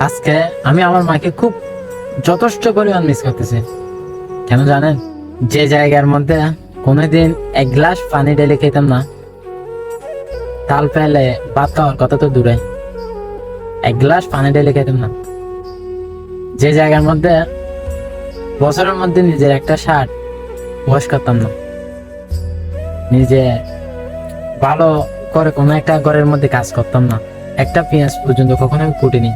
আজকে আমি আমার মাকে খুব যথেষ্ট পরিমাণ মিস করতেছি। কেন জানেন? যে জায়গার মধ্যে কোনোদিন এক গ্লাস পানি ঢেলে খেতাম না, তাল পেলে ভাত খাওয়ার কথা তো দূরে, এক গ্লাস পানি ঢেলে খেতাম না। যে জায়গার মধ্যে বছরের মধ্যে নিজের একটা শার্ট ওয়াশ করতাম না, নিজে ভালো করে কোনো একটা ঘরের মধ্যে কাজ করতাম না, একটা পেঁয়াজ পর্যন্ত কখনোই কুটিনি,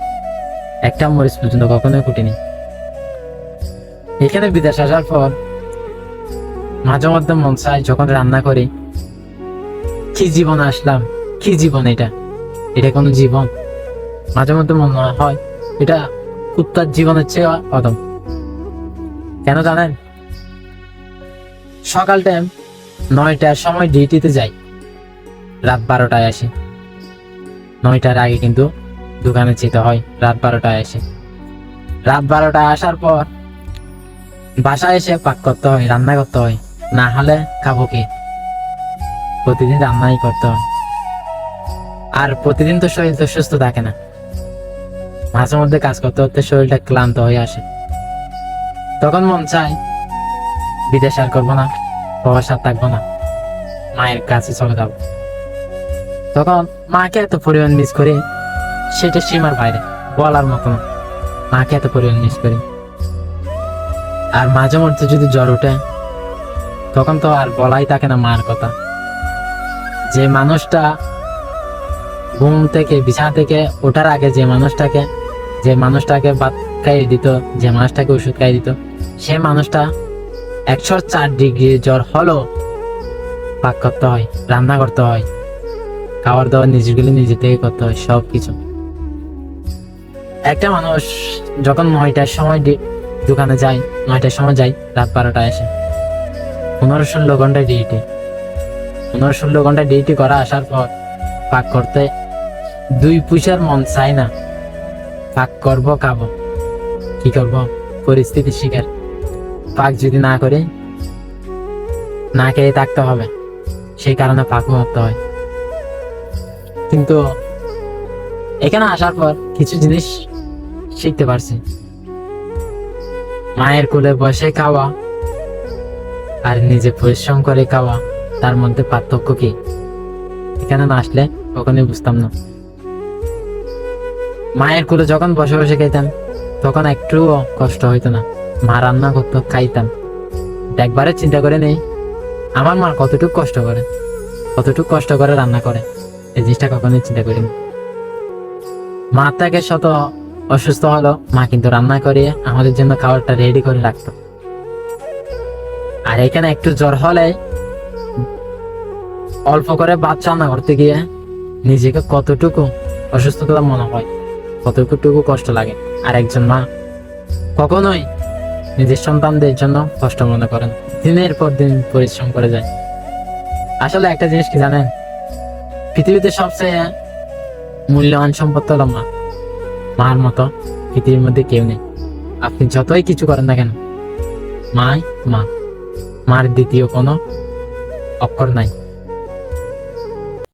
একটা মরিচ পর্যন্ত কখনোই কুটিনি। এখানে বিদেশ আসার পর মাঝে মধ্যে মন চায় যখন রান্না করি, কি জীবন আসলাম, কি জীবন এটা, এটা কোনো জীবন? মাঝে মধ্যে মনে হয় এটা কুত্তার জীবনের চেয়ে অদম। কেন জানেন? সকাল টাইম 9টার সময় ডিউটিতে যাই, রাত 12টায় আসি। 9টার আগে কিন্তু দোকানে যেতে হয়, রাত 12টায় আসে। রাত 12টায় আসার পর বাসায় এসে পাক করতে হয়, রান্না করতে হয়, না হলে খাবো কি? প্রতিদিন রান্নাই করতে হয়। আর প্রতিদিন তো শরীর তো সুস্থ থাকে না, মাঝে মধ্যে কাজ করতে করতে শরীরটা ক্লান্ত হয়ে আসে। তখন মন চায় বিদেশ আর করবো না, প্রবাস আর থাকবো না, মায়ের কাছে চলে যাবো। তখন মাকে এত পরিমাণ মিস করি, সেটা সীমার বাইরে, বলার মতো না। মাকে এত পরিমাণ মিস করি। আর মাঝে মধ্যে যদি জ্বর ওঠে, তখন তো আর বলাই থাকে না মার কথা। যে মানুষটা ঘুম থেকে বিছানা থেকে ওঠার আগে যে মানুষটাকে ভাত খাইয়ে দিত, যে মানুষটাকে ওষুধ খাইয়ে দিত, সে মানুষটা 104 ডিগ্রি জ্বর হলো পাক করতে হয়, রান্না করতে হয়, খাবার দাবার নিজেগুলো নিজে থেকে করতে হয়, সবকিছু। একটা মানুষ যখন 9টার সময় দোকানে যায়, 9টার সময় যাই, রাত 12টায় আসে, 15-16 ঘন্টা ডিউটি, 15-16 ঘন্টা ডিউটি করা আসার পর পাক করতে 2 পয়সার মন চাই না। পাক করবো, খাবো, কি করব? পরিস্থিতি শিকার। পাক যদি না করে, না খেয়ে থাকতে হবে, সেই কারণে পাক করতে হয়। কিন্তু এখানে আসার পর কিছু জিনিস শিখতে পারছি। মায়ের কোলে বসে খাওয়া আর নিজে পরিশ্রম করে খাওয়া, তার মধ্যে পার্থক্য কি? এখানে না আসলে কখনোই বুঝতাম না। মায়ের কোলে যখন বসে বসে খাইতাম, তখন একটুও কষ্ট হইতো না। মা রান্না করতো, খাইতাম। একবারে চিন্তা করে নেই আমার মা কতটুকু কষ্ট করে রান্না করে, এই জিনিসটা কখনোই চিন্তা করিনি। মা থেকে শত অসুস্থ হলো, মা কিন্তু রান্না করে আমাদের জন্য খাবারটা রেডি করে রাখতো। আর এখানে একটু জ্বর হলে অল্প করে ভাত রান্না করতে গিয়ে নিজেকে কতটুকু অসুস্থতা মনে হয়, কতটুকু কষ্ট লাগে। আর একজন মা কখনোই নিজের সন্তানদের জন্য কষ্ট মনে করেন, দিনের পর দিন পরিশ্রম করে যায়। আসলে একটা জিনিস কি জানেন? পৃথিবীতে সবচেয়ে মূল্যবান সম্পদ হলো মা। মার মতো পৃথিবীর মধ্যে কেউ নেই। আপনি যতই কিছু করেন না কেন, মা। মার দ্বিতীয় কোনো অক্ষর নাই।